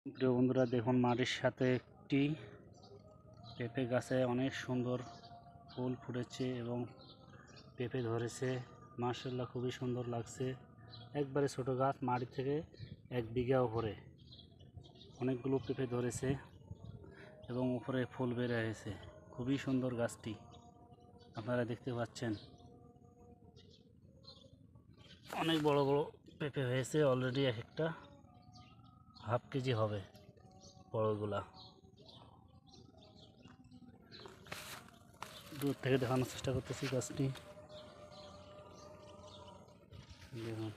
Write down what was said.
প্রিয় বন্ধুরা, দেখুন মাটির সাথে একটি পেঁপে গাছে অনেক সুন্দর ফুল ফুটেছে এবং পেঁপে ধরেছে। মাশাআল্লাহ, খুবই সুন্দর লাগছে। একবারে ছোট গাছ, মাটি থেকে 1 বিঘা উপরে অনেকগুলো পেঁপে ধরেছে এবং উপরে ফুল বের হয়েছে। খুবই সুন্দর গাছটি, আপনারা দেখতে পাচ্ছেন। অনেক বড় বড় পেঁপে হয়েছে অলরেডি, এক একটা ½ কেজি হবে বড়গুলা। দূর থেকে দেখানোর চেষ্টা করতেছি গাছটি, দেখুন।